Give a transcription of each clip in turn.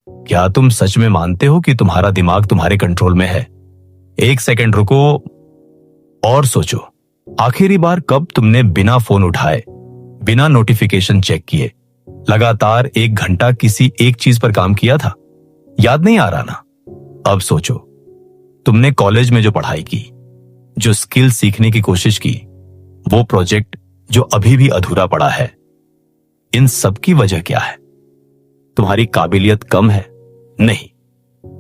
क्या तुम सच में मानते हो कि तुम्हारा दिमाग तुम्हारे कंट्रोल में है? एक सेकंड रुको और सोचो, आखिरी बार कब तुमने बिना फोन उठाए, बिना नोटिफिकेशन चेक किए, लगातार 1 घंटा किसी एक चीज पर काम किया था? याद नहीं आ रहा ना? अब सोचो, तुमने कॉलेज में जो पढ़ाई की, जो स्किल सीखने की कोशिश की, वो प्रोजेक्ट जो अभी भी अधूरा पड़ा है, इन सब की वजह क्या है? तुम्हारी काबिलियत कम है? नहीं,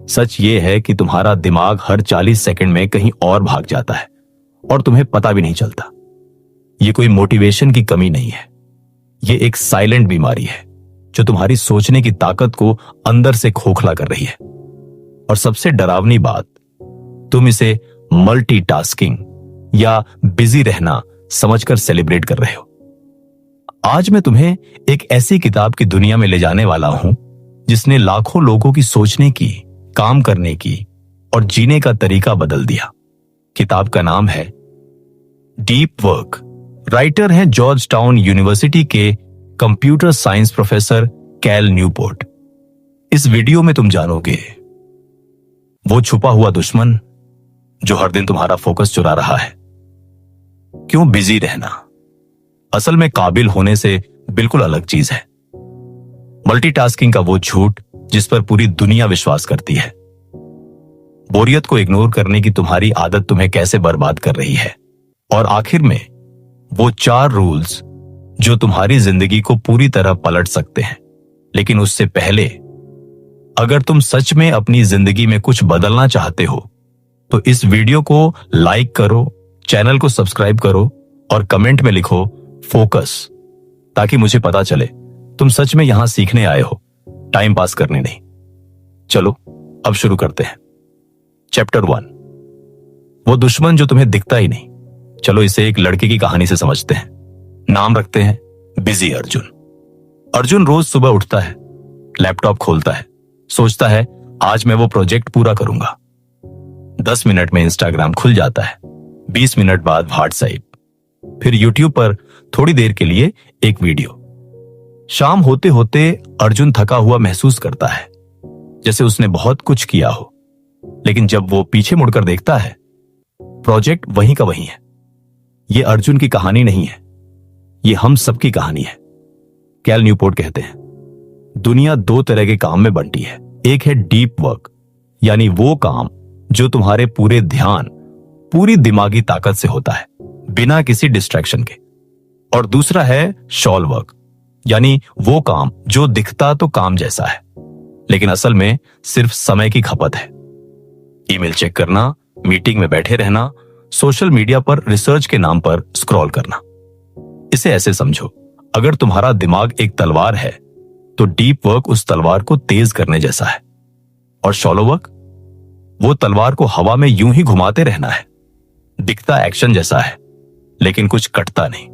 सच ये है कि तुम्हारा दिमाग हर 40 सेकंड में कहीं और भाग जाता है और तुम्हें पता भी नहीं चलता। ये कोई मोटिवेशन की कमी नहीं है, ये एक साइलेंट बीमारी है जो तुम्हारी सोचने की ताकत को अंदर से खोखला कर रही है। और सबसे डरावनी बात, तुम इसे मल्टीटास्किंग या बिजी रहना समझकर सेलिब्रेट कर रहे हो। आज मैं तुम्हें एक ऐसी किताब की दुनिया में ले जाने वाला हूं जिसने लाखों लोगों की सोचने की, काम करने की और जीने का तरीका बदल दिया। किताब का नाम है डीप वर्क। राइटर हैं जॉर्ज टाउन यूनिवर्सिटी के computer science professor Cal Newport. इस वीडियो में तुम जानोगे वो छुपा हुआ दुश्मन जो हर दिन तुम्हारा फोकस चुरा रहा है। क्यों बिजी रहना असल में काबिल होने से बिल्कुल अलग चीज है। मल्टीटास्किंग का वो झूठ जिस पर पूरी दुनिया विश्वास करती है। बोरियत को इग्नोर करने की तुम्हारी आदत तुम्हें कैसे बर्बाद कर रही है। और आखिर में वो 4 रूल्स जो तुम्हारी जिंदगी को पूरी तरह पलट सकते हैं। लेकिन उससे पहले, अगर तुम सच में अपनी जिंदगी में कुछ बदलना चाहते हो तो इस वीडियो को लाइक करो, चैनल को सब्सक्राइब करो और कमेंट में लिखो फोकस, ताकि मुझे पता चले तुम सच में यहां सीखने आए हो, टाइम पास करने नहीं। चलो अब शुरू करते हैं। चैप्टर 1, वो दुश्मन जो तुम्हें दिखता ही नहीं। चलो इसे एक लड़के की कहानी से समझते हैं। नाम रखते हैं बिजी अर्जुन। अर्जुन रोज सुबह उठता है, लैपटॉप खोलता है, सोचता है आज मैं वो प्रोजेक्ट पूरा करूंगा। 10 मिनट में इंस्टाग्राम खुल जाता है, 20 मिनट बाद व्हाट्सएप, फिर यूट्यूब पर थोड़ी देर के लिए एक वीडियो। शाम होते होते अर्जुन थका हुआ महसूस करता है, जैसे उसने बहुत कुछ किया हो। लेकिन जब वो पीछे मुड़कर देखता है, प्रोजेक्ट वहीं का वहीं है। ये अर्जुन की कहानी नहीं है, ये हम सबकी कहानी है। कैल न्यूपोर्ट कहते हैं दुनिया 2 तरह के काम में बंटी है। एक है डीप वर्क, यानी वो काम जो तुम्हारे पूरे ध्यान, पूरी दिमागी ताकत से होता है, बिना किसी डिस्ट्रैक्शन के। और दूसरा है शॉल वर्क, यानी वो काम जो दिखता तो काम जैसा है, लेकिन असल में सिर्फ समय की खपत है। ईमेल चेक करना, मीटिंग में बैठे रहना, सोशल मीडिया पर रिसर्च के नाम पर स्क्रॉल करना। इसे ऐसे समझो, अगर तुम्हारा दिमाग एक तलवार है तो डीप वर्क उस तलवार को तेज करने जैसा है। और शॉलो वर्क, वो तलवार को हवा में यूं ही घुमाते रहना है। दिखता एक्शन जैसा है, लेकिन कुछ कटता नहीं।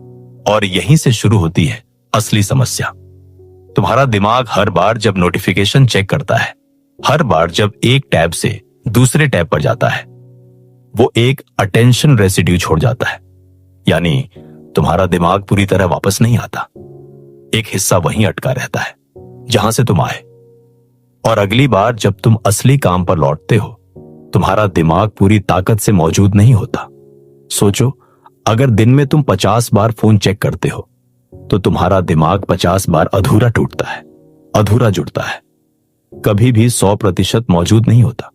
और यहीं से शुरू होती है असली समस्या। तुम्हारा दिमाग हर बार जब नोटिफिकेशन चेक करता है, हर बार जब एक टैब से दूसरे टैब पर जाता है, वो एक अटेंशन रेसिड्यू छोड़ जाता है। यानी तुम्हारा दिमाग पूरी तरह वापस नहीं आता, एक हिस्सा वहीं अटका रहता है जहां से तुम आए। और अगली बार जब तुम असली काम पर लौटते हो, तुम्हारा दिमाग पूरी ताकत से मौजूद नहीं होता। सोचो, अगर दिन में तुम 50 बार फोन चेक करते हो तो तुम्हारा दिमाग 50 बार अधूरा टूटता है, अधूरा जुड़ता है, कभी भी 100% मौजूद नहीं होता।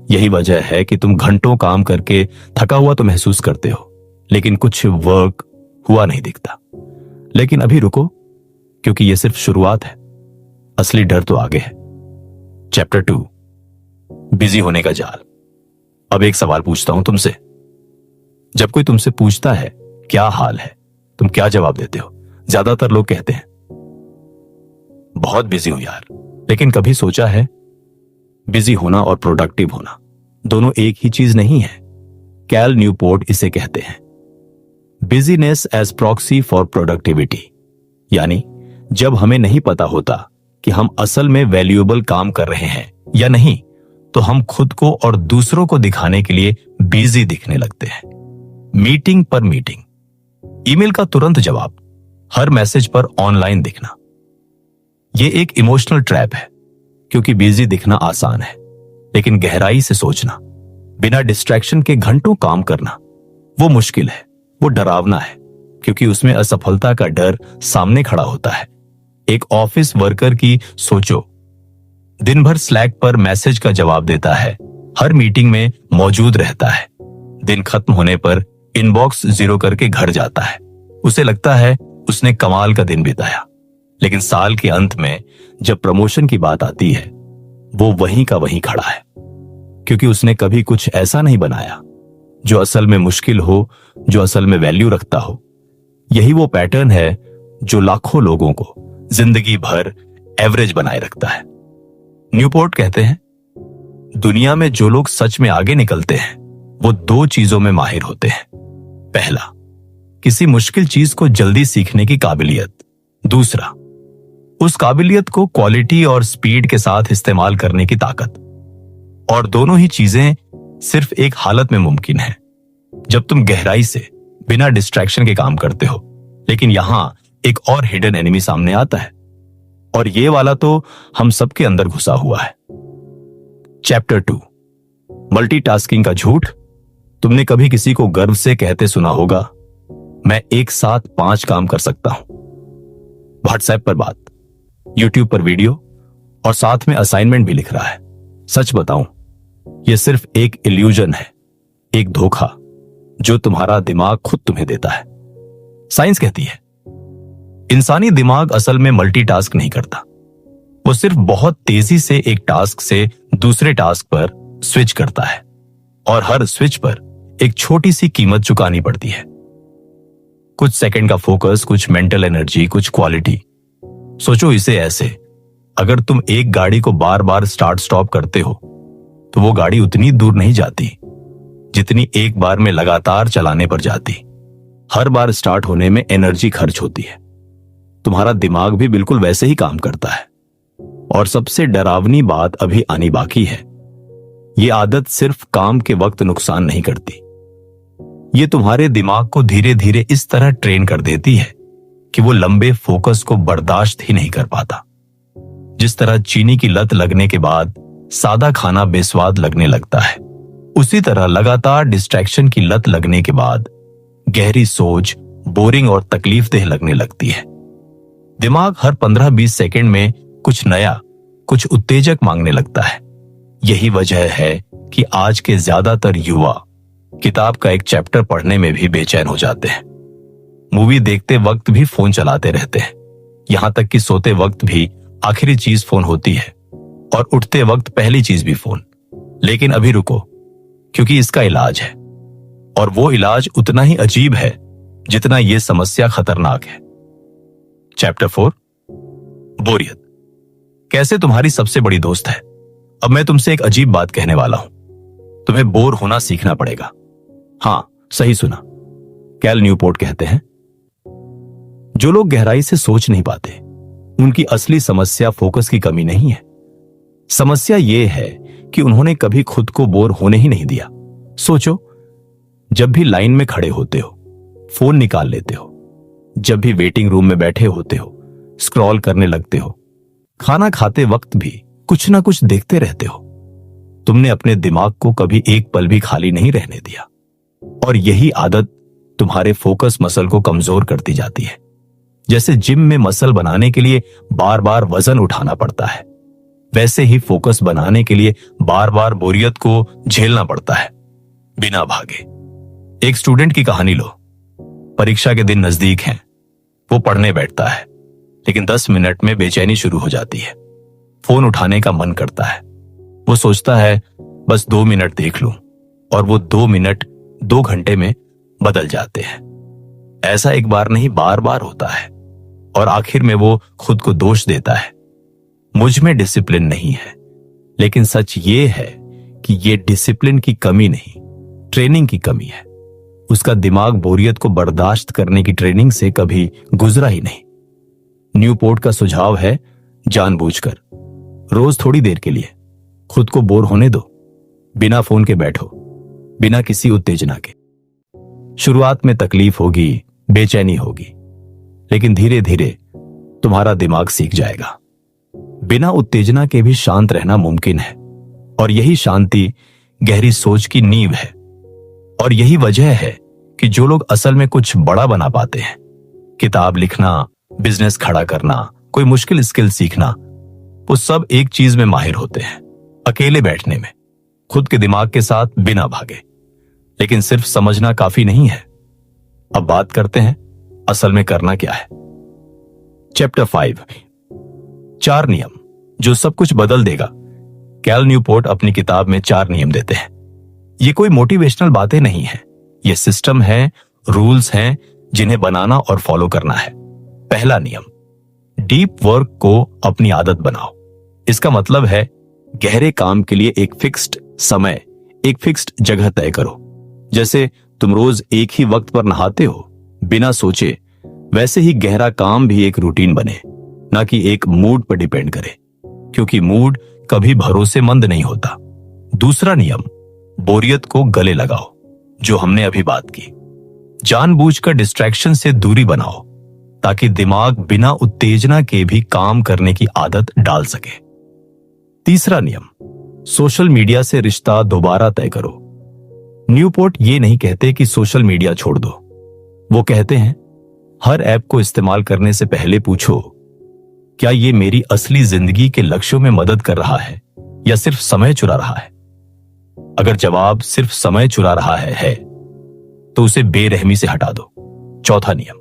यही वजह है कि तुम घंटों काम करके थका हुआ तो महसूस करते हो, लेकिन कुछ वर्क हुआ नहीं दिखता। लेकिन अभी रुको, क्योंकि यह सिर्फ शुरुआत है, असली डर तो आगे है। चैप्टर 2, बिजी होने का जाल। अब एक सवाल पूछता हूं तुमसे। जब कोई तुमसे पूछता है क्या हाल है, तुम क्या जवाब देते हो? ज्यादातर लोग कहते हैं बहुत बिजी हूं यार। लेकिन कभी सोचा है, बिजी होना और प्रोडक्टिव होना दोनों एक ही चीज नहीं है। कैल न्यूपोर्ट इसे कहते हैं busyness as proxy for productivity. यानी जब हमें नहीं पता होता कि हम असल में वैल्यूएबल काम कर रहे हैं या नहीं, तो हम खुद को और दूसरों को दिखाने के लिए बिजी दिखने लगते हैं। मीटिंग पर मीटिंग, ईमेल का तुरंत जवाब, हर मैसेज पर ऑनलाइन दिखना। यह एक इमोशनल ट्रैप है, क्योंकि बिजी दिखना आसान है, लेकिन गहराई से सोचना, बिना डिस्ट्रैक्शन के घंटों काम करना, वो मुश्किल है, वो डरावना है, क्योंकि उसमें असफलता का डर सामने खड़ा होता है। एक ऑफिस वर्कर की सोचो, दिन भर स्लैक पर मैसेज का जवाब देता है, हर मीटिंग में मौजूद रहता है, दिन खत्म होने पर इनबॉक्स जीरो करके घर जाता है। उसे लगता है उसने कमाल का दिन बिताया, लेकिन साल के अंत में जब प्रमोशन की बात आती है, वो वहीं का वहीं खड़ा है, क्योंकि उसने कभी कुछ ऐसा नहीं बनाया जो असल में मुश्किल हो, जो असल में वैल्यू रखता हो। यही वो पैटर्न है जो लाखों लोगों को जिंदगी भर एवरेज बनाए रखता है। न्यूपोर्ट कहते हैं, दुनिया में जो लोग सच में आगे निकलते हैं वो दो चीजों में माहिर होते हैं। पहला, किसी मुश्किल चीज को जल्दी सीखने की काबिलियत। दूसरा, उस काबिलियत को क्वालिटी और स्पीड के साथ इस्तेमाल करने की ताकत। और दोनों ही चीजें सिर्फ एक हालत में मुमकिन है, जब तुम गहराई से बिना डिस्ट्रैक्शन के काम करते हो। लेकिन यहां एक और हिडन एनिमी सामने आता है, और ये वाला तो हम सबके अंदर घुसा हुआ है। चैप्टर 2, मल्टीटास्किंग का झूठ। तुमने कभी किसी को गर्व से कहते सुना होगा, मैं एक साथ 5 काम कर सकता हूं। व्हाट्सएप पर बात, यूट्यूब पर वीडियो, और साथ में असाइनमेंट भी लिख रहा है। सच बताऊं, यह सिर्फ एक इल्यूजन है, एक धोखा जो तुम्हारा दिमाग खुद तुम्हें देता है। साइंस कहती है, इंसानी दिमाग असल में मल्टीटास्क नहीं करता, वो सिर्फ बहुत तेजी से एक टास्क से दूसरे टास्क पर स्विच करता है, और हर स्विच पर एक छोटी सी कीमत चुकानी पड़ती है। कुछ सेकंड का फोकस, कुछ मेंटल एनर्जी, कुछ क्वालिटी। सोचो इसे ऐसे, अगर तुम एक गाड़ी को बार बार स्टार्ट स्टॉप करते हो तो वो गाड़ी उतनी दूर नहीं जाती जितनी एक बार में लगातार चलाने पर जाती। हर बार स्टार्ट होने में एनर्जी खर्च होती है। तुम्हारा दिमाग भी बिल्कुल वैसे ही काम करता है। और सबसे डरावनी बात अभी आनी बाकी है, ये आदत सिर्फ काम के वक्त नुकसान नहीं करती, ये तुम्हारे दिमाग को धीरे धीरे इस तरह ट्रेन कर देती है कि वो लंबे फोकस को बर्दाश्त ही नहीं कर पाता। जिस तरह चीनी की लत लगने के बाद सादा खाना बेस्वाद लगने लगता है, उसी तरह लगातार डिस्ट्रैक्शन की लत लगने के बाद गहरी सोच बोरिंग और तकलीफदेह लगने लगती है। दिमाग हर 15-20 सेकंड में कुछ नया, कुछ उत्तेजक मांगने लगता है। यही वजह है कि आज के ज्यादातर युवा किताब का एक चैप्टर पढ़ने में भी बेचैन हो जाते हैं। मूवी देखते वक्त भी फोन चलाते रहते हैं, यहां तक कि सोते वक्त भी आखिरी चीज फोन होती है, और उठते वक्त पहली चीज भी फोन। लेकिन अभी रुको, क्योंकि इसका इलाज है, और वो इलाज उतना ही अजीब है जितना यह समस्या खतरनाक है। चैप्टर 4, बोरियत कैसे तुम्हारी सबसे बड़ी दोस्त है। अब मैं तुमसे एक अजीब बात कहने वाला हूं, तुम्हें बोर होना सीखना पड़ेगा। हां, सही सुना। कैल न्यूपोर्ट कहते हैं, जो लोग गहराई से सोच नहीं पाते उनकी असली समस्या फोकस की कमी नहीं है। समस्या यह है कि उन्होंने कभी खुद को बोर होने ही नहीं दिया। सोचो, जब भी लाइन में खड़े होते हो फोन निकाल लेते हो, जब भी वेटिंग रूम में बैठे होते हो स्क्रॉल करने लगते हो, खाना खाते वक्त भी कुछ ना कुछ देखते रहते हो। तुमने अपने दिमाग को कभी एक पल भी खाली नहीं रहने दिया, और यही आदत तुम्हारे फोकस मसल को कमजोर करती जाती है। जैसे जिम में मसल बनाने के लिए बार बार वजन उठाना पड़ता है, वैसे ही फोकस बनाने के लिए बार बार बोरियत को झेलना पड़ता है बिना भागे। एक स्टूडेंट की कहानी लो। परीक्षा के दिन नजदीक हैं, वो पढ़ने बैठता है, लेकिन 10 मिनट में बेचैनी शुरू हो जाती है। फोन उठाने का मन करता है। वो सोचता है बस 2 मिनट देख लूं, और वो 2 मिनट 2 घंटे में बदल जाते हैं। ऐसा एक बार नहीं, बार बार होता है, और आखिर में वो खुद को दोष देता है, मुझ में डिसिप्लिन नहीं है। लेकिन सच ये है कि ये डिसिप्लिन की कमी नहीं, ट्रेनिंग की कमी है। उसका दिमाग बोरियत को बर्दाश्त करने की ट्रेनिंग से कभी गुजरा ही नहीं। न्यूपोर्ट का सुझाव है, जानबूझकर रोज थोड़ी देर के लिए खुद को बोर होने दो। बिना फोन के बैठो, बिना किसी उत्तेजना के। शुरुआत में तकलीफ होगी, बेचैनी होगी, लेकिन धीरे धीरे तुम्हारा दिमाग सीख जाएगा बिना उत्तेजना के भी शांत रहना मुमकिन है, और यही शांति गहरी सोच की नींव है। और यही वजह है कि जो लोग असल में कुछ बड़ा बना पाते हैं, किताब लिखना, बिजनेस खड़ा करना, कोई मुश्किल स्किल सीखना, वो सब एक चीज में माहिर होते हैं, अकेले बैठने में, खुद के दिमाग के साथ बिना भागे। लेकिन सिर्फ समझना काफी नहीं है। अब बात करते हैं असल में करना क्या है। चैप्टर 5, 4 नियम जो सब कुछ बदल देगा। कैल न्यूपोर्ट अपनी किताब में 4 नियम देते हैं। ये कोई मोटिवेशनल बातें नहीं है, ये सिस्टम है, रूल्स हैं जिन्हें बनाना और फॉलो करना है। पहला नियम, डीप वर्क को अपनी आदत बनाओ। इसका मतलब है गहरे काम के लिए एक फिक्स्ड समय, एक फिक्स्ड जगह तय करो। जैसे तुम रोज एक ही वक्त पर नहाते हो बिना सोचे, वैसे ही गहरा काम भी एक रूटीन बने, ना कि एक मूड पर डिपेंड करे, क्योंकि मूड कभी भरोसेमंद नहीं होता। दूसरा नियम, बोरियत को गले लगाओ, जो हमने अभी बात की। जानबूझकर डिस्ट्रैक्शन से दूरी बनाओ ताकि दिमाग बिना उत्तेजना के भी काम करने की आदत डाल सके। तीसरा नियम, सोशल मीडिया से रिश्ता दोबारा तय करो। न्यूपोर्ट ये नहीं कहते कि सोशल मीडिया छोड़ दो। वो कहते हैं हर ऐप को इस्तेमाल करने से पहले पूछो, क्या ये मेरी असली जिंदगी के लक्ष्यों में मदद कर रहा है या सिर्फ समय चुरा रहा है? अगर जवाब सिर्फ समय चुरा रहा है तो उसे बेरहमी से हटा दो। चौथा नियम,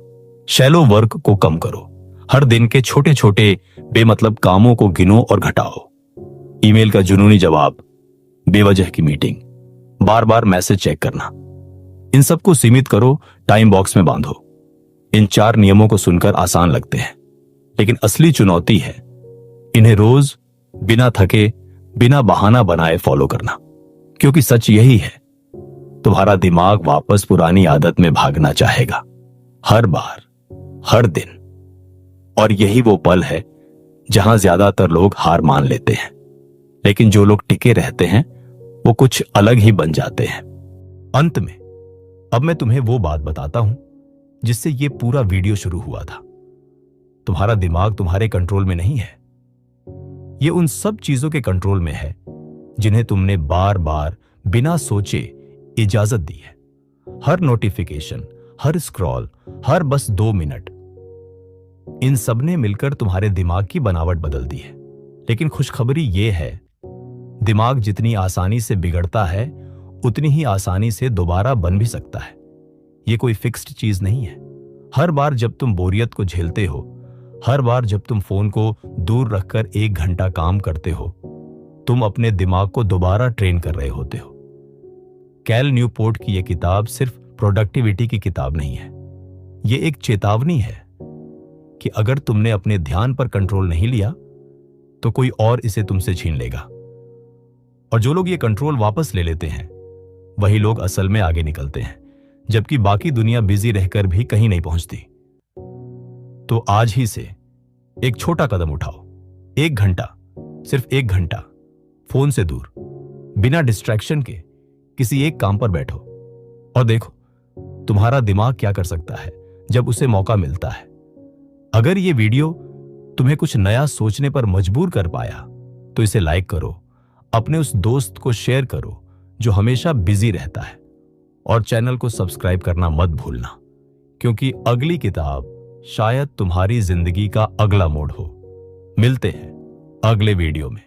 शैलो वर्क को कम करो। हर दिन के छोटे छोटे बेमतलब कामों को गिनो और घटाओ। ईमेल का जुनूनी जवाब, बेवजह की मीटिंग, बार बार मैसेज चेक करना, इन सबको सीमित करो, टाइम बॉक्स में बांधो। इन 4 नियमों को सुनकर आसान लगते हैं, लेकिन असली चुनौती है इन्हें रोज बिना थके, बिना बहाना बनाए फॉलो करना। क्योंकि सच यही है, तुम्हारा दिमाग वापस पुरानी आदत में भागना चाहेगा, हर बार, हर दिन। और यही वो पल है जहां ज्यादातर लोग हार मान लेते हैं, लेकिन जो लोग टिके रहते हैं वो कुछ अलग ही बन जाते हैं। अंत में अब मैं तुम्हें वो बात बताता हूं जिससे ये पूरा वीडियो शुरू हुआ था। तुम्हारा दिमाग तुम्हारे कंट्रोल में नहीं है, ये उन सब चीजों के कंट्रोल में है जिन्हें तुमने बार बार बिना सोचे इजाजत दी है। हर नोटिफिकेशन, हर स्क्रॉल, हर बस 2 मिनट, इन सब ने मिलकर तुम्हारे दिमाग की बनावट बदल दी है। लेकिन खुशखबरी यह है, दिमाग जितनी आसानी से बिगड़ता है उतनी ही आसानी से दोबारा बन भी सकता है। यह कोई फिक्स्ड चीज नहीं है। हर बार जब तुम बोरियत को झेलते हो, हर बार जब तुम फोन को दूर रखकर 1 घंटा काम करते हो, तुम अपने दिमाग को दोबारा ट्रेन कर रहे होते हो। कैल न्यूपोर्ट की यह किताब सिर्फ प्रोडक्टिविटी की किताब नहीं है, यह एक चेतावनी है कि अगर तुमने अपने ध्यान पर कंट्रोल नहीं लिया तो कोई और इसे तुमसे छीन लेगा। और जो लोग ये कंट्रोल वापस ले लेते हैं वही लोग असल में आगे निकलते हैं, जबकि बाकी दुनिया बिजी रहकर भी कहीं नहीं पहुंचती। तो आज ही से एक छोटा कदम उठाओ। 1 घंटा, सिर्फ 1 घंटा फोन से दूर, बिना डिस्ट्रैक्शन के किसी एक काम पर बैठो और देखो तुम्हारा दिमाग क्या कर सकता है जब उसे मौका मिलता है। अगर ये वीडियो तुम्हें कुछ नया सोचने पर मजबूर कर पाया तो इसे लाइक करो, अपने उस दोस्त को शेयर करो जो हमेशा बिजी रहता है, और चैनल को सब्सक्राइब करना मत भूलना, क्योंकि अगली किताब शायद तुम्हारी जिंदगी का अगला मोड़ हो। मिलते हैं अगले वीडियो में।